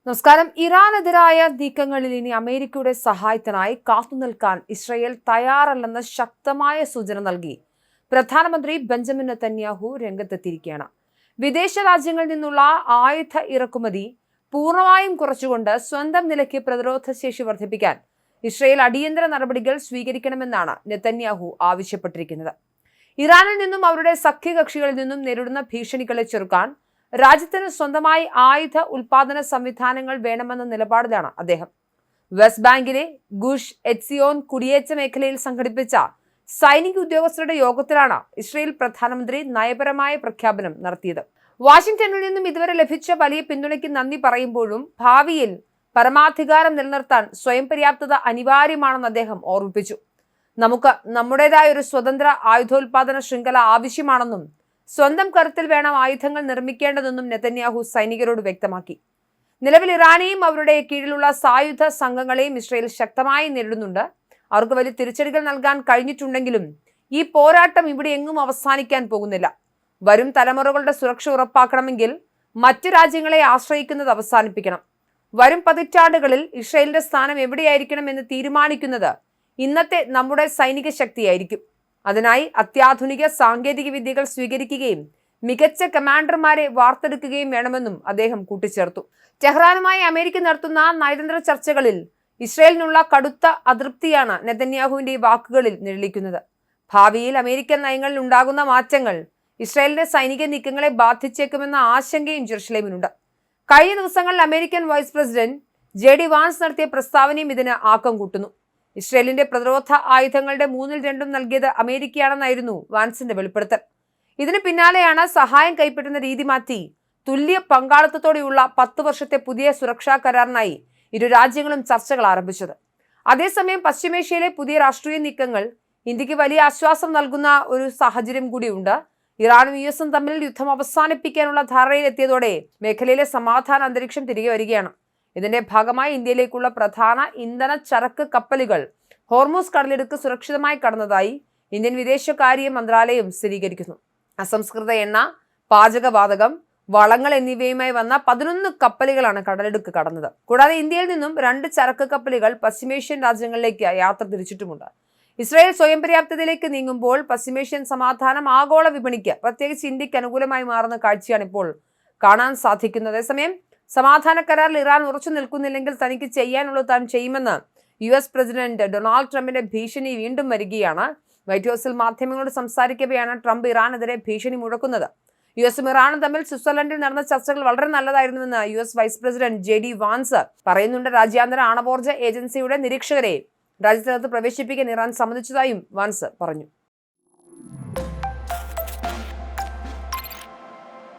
നമസ്കാരം. ഇറാനെതിരായ നീക്കങ്ങളിൽ ഇനി അമേരിക്കയുടെ സഹായത്തിനായി കാത്തുനിൽക്കാൻ ഇസ്രയേൽ തയ്യാറല്ലെന്ന് ശക്തമായ സൂചന നൽകി പ്രധാനമന്ത്രി ബെഞ്ചമിൻ നെതന്യാഹു രംഗത്തെത്തിയിരിക്കുകയാണ്. വിദേശ രാജ്യങ്ങളിൽ നിന്നുള്ള ആയുധ ഇറക്കുമതി പൂർണ്ണമായും കുറച്ചുകൊണ്ട് സ്വന്തം നിലയ്ക്ക് പ്രതിരോധ ശേഷി വർദ്ധിപ്പിക്കാൻ ഇസ്രയേൽ അടിയന്തര നടപടികൾ സ്വീകരിക്കണമെന്നാണ് നെതന്യാഹു ആവശ്യപ്പെട്ടിരിക്കുന്നത്. ഇറാനിൽ നിന്നും അവരുടെ സഖ്യകക്ഷികളിൽ നിന്നും നേരിടുന്ന ഭീഷണികളെ ചെറുക്കാൻ രാജ്യത്തിന് സ്വന്തമായി ആയുധ ഉൽപാദന സംവിധാനങ്ങൾ വേണമെന്ന നിലപാടിലാണ് അദ്ദേഹം. വെസ്റ്റ് ബാങ്കിലെ ഗുഷ് എറ്റ്സിയോൻ കുടിയേറ്റ മേഖലയിൽ സംഘടിപ്പിച്ച സൈനിക ഉദ്യോഗസ്ഥരുടെ യോഗത്തിലാണ് ഇസ്രയേൽ പ്രധാനമന്ത്രി നയപരമായ പ്രഖ്യാപനം നടത്തിയത്. വാഷിംഗ്ടണിൽ നിന്നും ഇതുവരെ ലഭിച്ച വലിയ പിന്തുണയ്ക്ക് നന്ദി പറയുമ്പോഴും ഭാവിയിൽ പരമാധികാരം നിലനിർത്താൻ സ്വയം പര്യാപ്തത അനിവാര്യമാണെന്ന് അദ്ദേഹം ഓർമ്മിപ്പിച്ചു. നമുക്ക് നമ്മുടേതായ ഒരു സ്വതന്ത്ര ആയുധോൽപാദന ശൃംഖല ആവശ്യമാണെന്നും സ്വന്തം കരുത്തിൽ വേണം ആയുധങ്ങൾ നിർമ്മിക്കേണ്ടതെന്നും നെതന്യാഹു സൈനികരോട് വ്യക്തമാക്കി. നിലവിൽ ഇറാനെയും അവരുടെ കീഴിലുള്ള സായുധ സംഘങ്ങളെയും ഇസ്രയേൽ ശക്തമായി നേരിടുന്നുണ്ട്. അവർക്ക് വലിയ തിരിച്ചടികൾ നൽകാൻ കഴിഞ്ഞിട്ടുണ്ടെങ്കിലും ഈ പോരാട്ടം ഇവിടെ എങ്ങും അവസാനിക്കാൻ പോകുന്നില്ല. വരും തലമുറകളുടെ സുരക്ഷ ഉറപ്പാക്കണമെങ്കിൽ മറ്റ് രാജ്യങ്ങളെ ആശ്രയിക്കുന്നത് അവസാനിപ്പിക്കണം. വരും പതിറ്റാണ്ടുകളിൽ ഇസ്രയേലിന്റെ സ്ഥാനം എവിടെയായിരിക്കണം എന്ന് തീരുമാനിക്കുന്നത് ഇന്നത്തെ നമ്മുടെ സൈനിക ശക്തിയായിരിക്കും. അതിനായി അത്യാധുനിക സാങ്കേതിക വിദ്യകൾ സ്വീകരിക്കുകയും മികച്ച കമാൻഡർമാരെ വാർത്തെടുക്കുകയും വേണമെന്നും അദ്ദേഹം കൂട്ടിച്ചേർത്തു. ടെഹ്റാനുമായി അമേരിക്ക നടത്തുന്ന നയതന്ത്ര ചർച്ചകളിൽ ഇസ്രയേലിനുള്ള കടുത്ത അതൃപ്തിയാണ് നെതന്യാഹുവിന്റെ വാക്കുകളിൽ നിഴലിക്കുന്നത്. ഭാവിയിൽ അമേരിക്കൻ നയങ്ങളിൽ ഉണ്ടാകുന്ന മാറ്റങ്ങൾ ഇസ്രയേലിന്റെ സൈനിക നീക്കങ്ങളെ ബാധിച്ചേക്കുമെന്ന ആശങ്കയും ജെറുസലേമിനുണ്ട്. കഴിഞ്ഞ ദിവസങ്ങളിൽ American vice president JD Vance നടത്തിയ പ്രസ്താവനയും ഇതിന് ആക്കം കൂട്ടുന്നു. ഇസ്രയേലിന്റെ പ്രതിരോധ ആയുധങ്ങളുടെ 2/3 നൽകിയത് അമേരിക്കയാണെന്നായിരുന്നു വാൻസിന്റെ വെളിപ്പെടുത്തൽ. ഇതിന് പിന്നാലെയാണ് സഹായം കൈപ്പറ്റുന്ന രീതി മാറ്റി തുല്യ പങ്കാളിത്തത്തോടെയുള്ള 10 വർഷത്തെ പുതിയ സുരക്ഷാ കരാറിനായി ഇരു രാജ്യങ്ങളും ചർച്ചകൾ ആരംഭിച്ചത്. അതേസമയം പശ്ചിമേഷ്യയിലെ പുതിയ രാഷ്ട്രീയ നീക്കങ്ങൾ ഇന്ത്യക്ക് വലിയ ആശ്വാസം നൽകുന്ന ഒരു സാഹചര്യം കൂടിയുണ്ട്. ഇറാനും US തമ്മിൽ യുദ്ധം അവസാനിപ്പിക്കാനുള്ള ധാരണയിലെത്തിയതോടെ മേഖലയിലെ സമാധാന അന്തരീക്ഷം തിരികെ വരികയാണ്. ഇതിന്റെ ഭാഗമായി ഇന്ത്യയിലേക്കുള്ള പ്രധാന ഇന്ധന ചരക്ക് കപ്പലുകൾ ഹോർമൂസ് കടലിടുക്ക് സുരക്ഷിതമായി കടന്നതായി ഇന്ത്യൻ വിദേശകാര്യ മന്ത്രാലയം സ്ഥിരീകരിക്കുന്നു. അസംസ്കൃത എണ്ണ, പാചകവാതകം, വളങ്ങൾ എന്നിവയുമായി വന്ന 11 കപ്പലുകളാണ് കടലിടുക്ക് കടന്നത്. കൂടാതെ ഇന്ത്യയിൽ നിന്നും 2 ചരക്ക് കപ്പലുകൾ പശ്ചിമേഷ്യൻ രാജ്യങ്ങളിലേക്ക് യാത്ര തിരിച്ചിട്ടുമുണ്ട്. ഇസ്രായേൽ സ്വയം പര്യാപ്തതയിലേക്ക് നീങ്ങുമ്പോൾ പശ്ചിമേഷ്യൻ സമാധാനം ആഗോള വിപണിക്ക്, പ്രത്യേകിച്ച് ഇന്ത്യക്ക് അനുകൂലമായി മാറുന്ന കാഴ്ചയാണ് ഇപ്പോൾ കാണാൻ സാധിക്കുന്നത്. അതേസമയം സമാധാന കരാറിൽ ഇറാൻ ഉറച്ചു നിൽക്കുന്നില്ലെങ്കിൽ തനിക്ക് ചെയ്യാനുള്ളത് താൻ ചെയ്യുമെന്ന് US പ്രസിഡന്റ് ഡൊണാൾഡ് ട്രംപിന്റെ ഭീഷണി വീണ്ടും വരികയാണ്. വൈറ്റ് ഹൗസിൽ മാധ്യമങ്ങളോട് സംസാരിക്കവെയാണ് ട്രംപ് ഇറാനെതിരെ ഭീഷണി മുഴക്കുന്നത്. US ഇറാനും തമ്മിൽ സ്വിറ്റ്സർലൻഡിൽ നടന്ന ചർച്ചകൾ വളരെ നല്ലതായിരുന്നുവെന്ന് US vice president JD Vance പറയുന്നുണ്ട്. രാജ്യാന്തര ആണവോർജ്ജ ഏജൻസിയുടെ നിരീക്ഷകരെ രാജ്യത്തിനകത്ത് പ്രവേശിപ്പിക്കാൻ ഇറാൻ സമ്മതിച്ചതായും വാൻസ് പറഞ്ഞു.